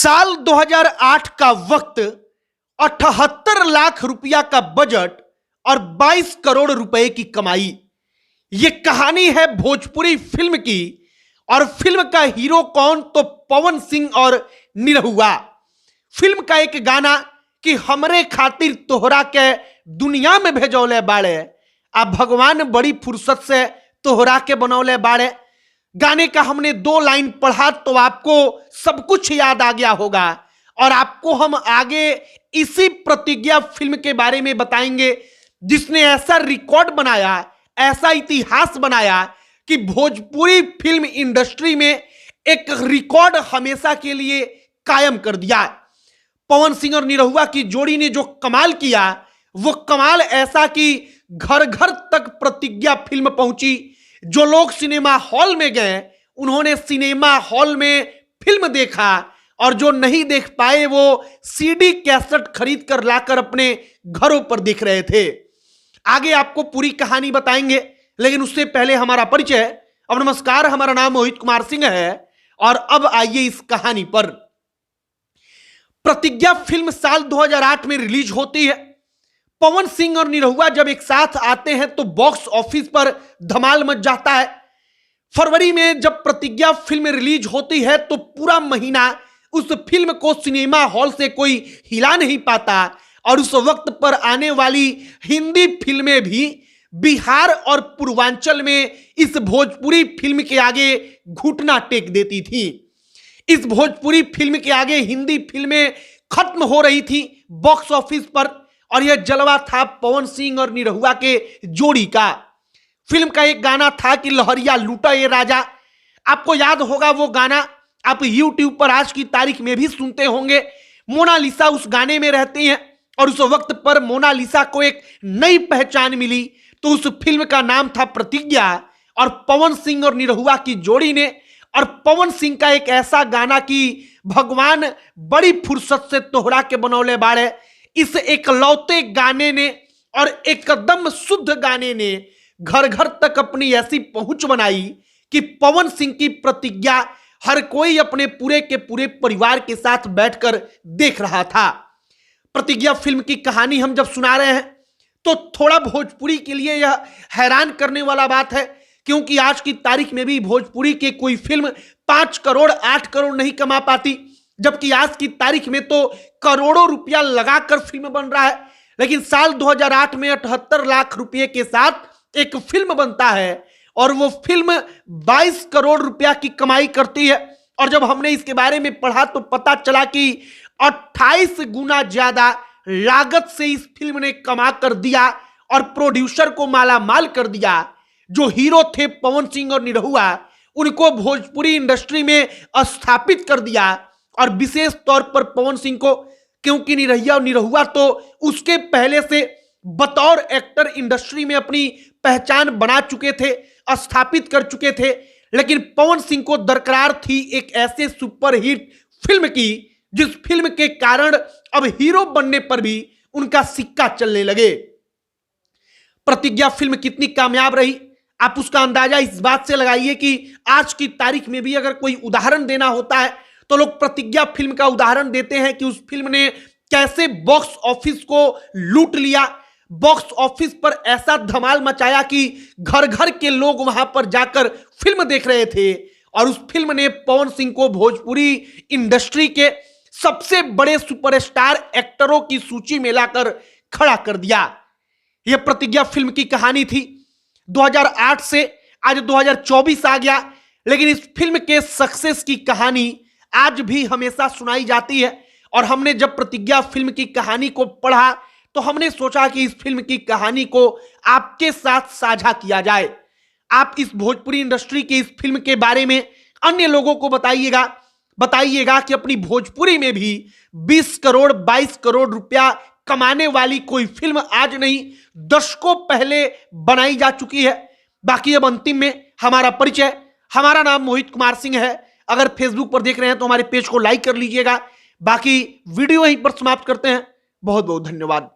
साल 2008 का वक्त, 78 लाख रुपया का बजट और 22 करोड़ रुपए की कमाई। यह कहानी है भोजपुरी फिल्म की। और फिल्म का हीरो कौन? तो पवन सिंह और निरहुआ। फिल्म का एक गाना कि हमरे खातिर तोहरा के दुनिया में भेजौले बाड़े, अब भगवान बड़ी फुर्सत से तोहरा के बनौले बाड़े। गाने का हमने 2 लाइन पढ़ा तो आपको सब कुछ याद आ गया होगा। और आपको हम आगे इसी प्रतिज्ञा फिल्म के बारे में बताएंगे जिसने ऐसा रिकॉर्ड बनाया, ऐसा इतिहास बनाया कि भोजपुरी फिल्म इंडस्ट्री में एक रिकॉर्ड हमेशा के लिए कायम कर दिया। पवन सिंह और निरहुआ की जोड़ी ने जो कमाल किया, वो कमाल ऐसा कि घर घर तक प्रतिज्ञा फिल्म पहुंची। जो लोग सिनेमा हॉल में गए उन्होंने सिनेमा हॉल में फिल्म देखा, और जो नहीं देख पाए वो सीडी कैसेट खरीद कर लाकर अपने घरों पर देख रहे थे। आगे आपको पूरी कहानी बताएंगे, लेकिन उससे पहले हमारा परिचय। अब नमस्कार, हमारा नाम मोहित कुमार सिंह है और अब आइए इस कहानी पर। प्रतिज्ञा फिल्म साल 2008 में रिलीज होती है। पवन सिंह और निरहुआ जब एक साथ आते हैं तो बॉक्स ऑफिस पर धमाल मच जाता है। फरवरी में जब प्रतिज्ञा फिल्म रिलीज होती है तो पूरा महीना उस फिल्म को सिनेमा हॉल से कोई हिला नहीं पाता, और उस वक्त पर आने वाली हिंदी फिल्में भी बिहार और पूर्वांचल में इस भोजपुरी फिल्म के आगे घुटना टेक देती थी। इस भोजपुरी फिल्म के आगे हिंदी फिल्में खत्म हो रही थी बॉक्स ऑफिस पर, और यह जलवा था पवन सिंह और निरहुआ के जोड़ी का। फिल्म का एक गाना था कि लहरिया लूटा ये राजा। आपको याद होगा वो गाना, आप YouTube पर आज की तारीख में भी सुनते होंगे। मोनालिसा उस गाने में रहती हैं, और उस वक्त पर मोनालिसा को एक नई पहचान मिली, तो उस फिल्म का नाम था प्रतिज्ञा। और पवन सिंह और निरहुआ की जोड़ी ने, और पवन सिंह का एक ऐसा गाना कि भगवान बड़ी फुर्सत से तोहरा के बनौले बाड़े, इस एकलौते गाने ने और एकदम शुद्ध गाने ने घर घर तक अपनी ऐसी पहुंच बनाई कि पवन सिंह की प्रतिज्ञा हर कोई अपने पूरे के पूरे परिवार के साथ बैठकर देख रहा था। प्रतिज्ञा फिल्म की कहानी हम जब सुना रहे हैं तो थोड़ा भोजपुरी के लिए यह हैरान करने वाला बात है, क्योंकि आज की तारीख में भी भोजपुरी के कोई फिल्म 5 करोड़ 8 करोड़ नहीं कमा पाती, जबकि आज की तारीख में तो करोड़ों रुपया लगाकर फिल्म बन रहा है। लेकिन साल 2008 में 78 लाख रुपए के साथ एक फिल्म बनता है, और वो फिल्म 22 करोड़ रुपया की कमाई करती है। और जब हमने इसके बारे में पढ़ा तो पता चला कि 28 गुना ज्यादा लागत से इस फिल्म ने कमा कर दिया और प्रोड्यूसर को माला माल कर दिया। जो हीरो थे पवन सिंह और निरहुआ, उनको भोजपुरी इंडस्ट्री में स्थापित कर दिया, और विशेष तौर पर पवन सिंह को, क्योंकि निरहुआ तो उसके पहले से बतौर एक्टर इंडस्ट्री में अपनी पहचान बना चुके थे, स्थापित कर चुके थे। लेकिन पवन सिंह को दरकार थी एक ऐसे सुपरहिट फिल्म की जिस फिल्म के कारण अब हीरो बनने पर भी उनका सिक्का चलने लगे। प्रतिज्ञा फिल्म कितनी कामयाब रही, आप उसका अंदाजा इस बात से लगाइए कि आज की तारीख में भी अगर कोई उदाहरण देना होता है तो लोग प्रतिज्ञा फिल्म का उदाहरण देते हैं कि उस फिल्म ने कैसे बॉक्स ऑफिस को लूट लिया, बॉक्स ऑफिस पर ऐसा धमाल मचाया कि घर घर के लोग वहां पर जाकर फिल्म देख रहे थे। और उस फिल्म ने पवन सिंह को भोजपुरी इंडस्ट्री के सबसे बड़े सुपरस्टार एक्टरों की सूची में लाकर खड़ा कर दिया। यह प्रतिज्ञा फिल्म की कहानी थी। 2008 से आज 2024 आ गया, लेकिन इस फिल्म के सक्सेस की कहानी आज भी हमेशा सुनाई जाती है। और हमने जब प्रतिज्ञा फिल्म की कहानी को पढ़ा तो हमने सोचा कि इस फिल्म की कहानी को आपके साथ साझा किया जाए। आप इस भोजपुरी इंडस्ट्री के इस फिल्म के बारे में अन्य लोगों को बताइएगा कि अपनी भोजपुरी में भी 20 करोड़ 22 करोड़ रुपया कमाने वाली कोई फिल्म आज नहीं, दशकों पहले बनाई जा चुकी है। बाकी अब अंतिम में हमारा परिचय। हमारा नाम मोहित कुमार सिंह है। अगर फेसबुक पर देख रहे हैं तो हमारे पेज को लाइक कर लीजिएगा। बाकी वीडियो यहीं पर समाप्त करते हैं। बहुत बहुत धन्यवाद।